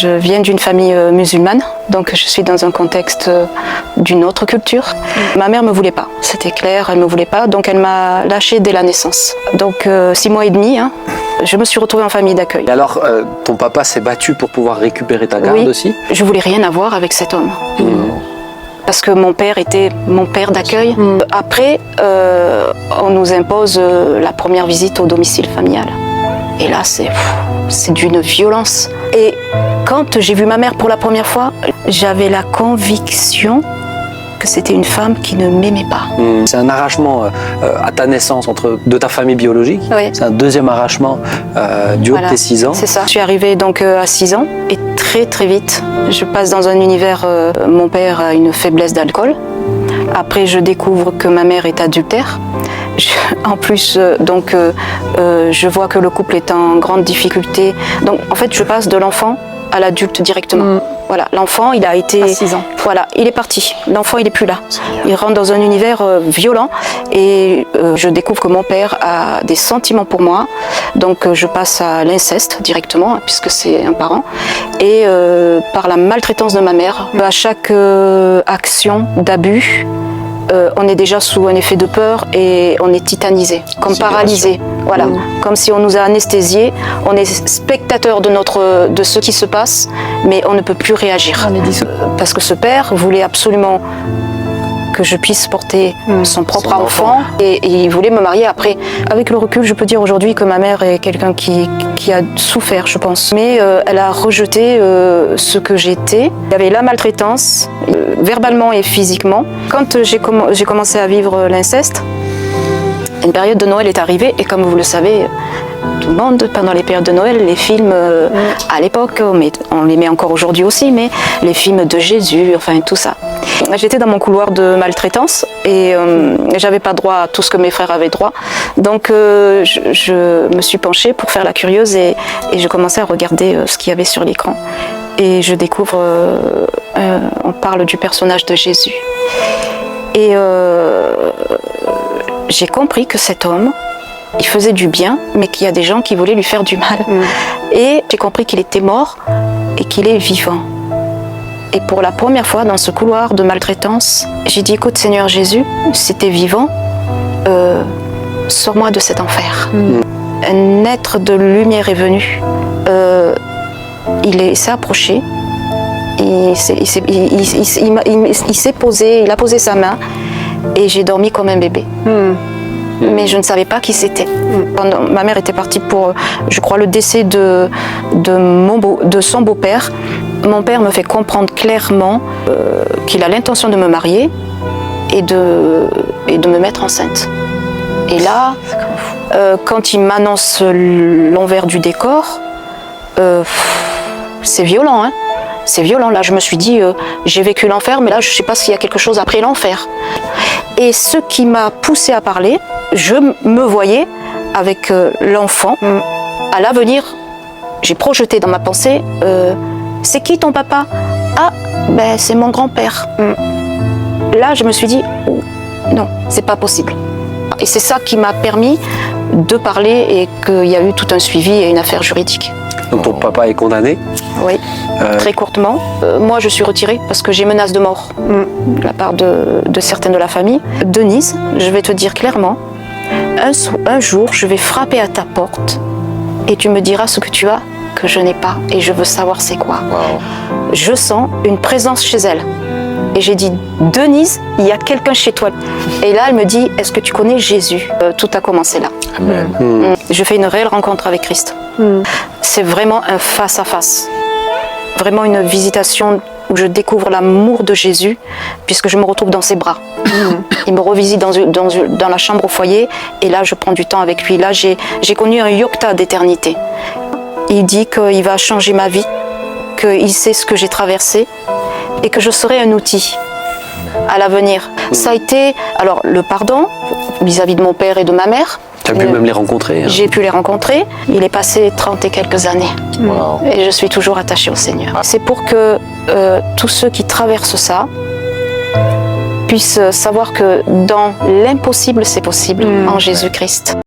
Je viens d'une famille musulmane, donc je suis dans un contexte d'une autre culture. Ma mère me voulait pas, c'était clair, elle me voulait pas, donc elle m'a lâchée dès la naissance. Donc 6 mois et demi, je me suis retrouvée en famille d'accueil. Et alors, ton papa s'est battu pour pouvoir récupérer ta garde aussi? Je voulais rien avoir avec cet homme. Parce que mon père était mon père d'accueil. Après, on nous impose la première visite au domicile familial. Et là, c'est d'une violence. Et quand j'ai vu ma mère pour la première fois, j'avais la conviction que c'était une femme qui ne m'aimait pas. C'est un arrachement à ta naissance de ta famille biologique. Oui. C'est un deuxième arrachement du haut de tes 6 ans. C'est ça. Je suis arrivée donc à 6 ans et très très vite, je passe dans un univers, mon père a une faiblesse d'alcool. Après, je découvre que ma mère est adultère. En plus, je vois que le couple est en grande difficulté. Donc, en fait, je passe de l'enfant à l'adulte directement. Voilà, l'enfant, il a été... À 6 ans. Voilà, il est parti. L'enfant, il est plus là. Il rentre dans un univers violent et je découvre que mon père a des sentiments pour moi. Donc, je passe à l'inceste directement, puisque c'est un parent. Et par la maltraitance de ma mère, à chaque action d'abus, on est déjà sous un effet de peur et on est titanisé, comme paralysé. Voilà, comme si on nous a anesthésiés. On est spectateur de ce qui se passe, mais on ne peut plus réagir. Parce que ce père voulait absolument que je puisse porter son propre enfant et il voulait me marier après. Avec le recul, je peux dire aujourd'hui que ma mère est quelqu'un qui a souffert, je pense. Mais elle a rejeté ce que j'étais. Il y avait la maltraitance, verbalement et physiquement. Quand j'ai commencé à vivre l'inceste, une période de Noël est arrivée et comme vous le savez, tout le monde, pendant les périodes de Noël, les films, à l'époque, on les met encore aujourd'hui aussi, mais les films de Jésus, enfin tout ça. J'étais dans mon couloir de maltraitance et j'avais pas droit à tout ce que mes frères avaient droit. Donc je me suis penchée pour faire la curieuse et je commençais à regarder ce qu'il y avait sur l'écran. Et je découvre, on parle du personnage de Jésus. Et j'ai compris que cet homme, il faisait du bien, mais qu'il y a des gens qui voulaient lui faire du mal. Et j'ai compris qu'il était mort et qu'il est vivant. Et pour la première fois dans ce couloir de maltraitance, j'ai dit, écoute Seigneur Jésus, si t'es vivant, sors-moi de cet enfer. Un être de lumière est venu. Il s'est approché, il s'est posé, il a posé sa main et j'ai dormi comme un bébé. Mais je ne savais pas qui c'était. Ma mère était partie pour, je crois, le décès de son beau-père. Mon père me fait comprendre clairement qu'il a l'intention de me marier et de me mettre enceinte. Et là, quand il m'annonce l'envers du décor, c'est violent, hein. C'est violent. Là, je me suis dit, j'ai vécu l'enfer, mais là, je ne sais pas s'il y a quelque chose après l'enfer. Et ce qui m'a poussée à parler, je me voyais avec l'enfant. À l'avenir, j'ai projeté dans ma pensée, c'est qui ton papa? Ah, ben c'est mon grand-père. Là, je me suis dit, oh, non, c'est pas possible. Et c'est ça qui m'a permis de parler et qu'il y a eu tout un suivi et une affaire juridique. Donc ton papa est condamné? Oui, très courtement. Moi, je suis retirée parce que j'ai menace de mort de la part de certaines de la famille. Denise, je vais te dire clairement, un jour, je vais frapper à ta porte et tu me diras ce que tu as que je n'ai pas et je veux savoir c'est quoi. Je sens une présence chez elle. Et j'ai dit, Denise, il y a quelqu'un chez toi. Et là, elle me dit, est-ce que tu connais Jésus? Tout a commencé là. Amen. Je fais une réelle rencontre avec Christ. C'est vraiment un face-à-face. Vraiment une visitation où je découvre l'amour de Jésus, puisque je me retrouve dans ses bras. Il me revisite dans la chambre au foyer, et là, je prends du temps avec lui. Là, j'ai connu un yokta d'éternité. Il dit qu'il va changer ma vie, qu'il sait ce que j'ai traversé, et que je serai un outil à l'avenir. Ça a été, alors, le pardon vis-à-vis de mon père et de ma mère. Tu as pu même les rencontrer? J'ai pu les rencontrer. Il est passé 30 et quelques années. Et je suis toujours attachée au Seigneur. C'est pour que tous ceux qui traversent ça puissent savoir que dans l'impossible, c'est possible en Jésus-Christ.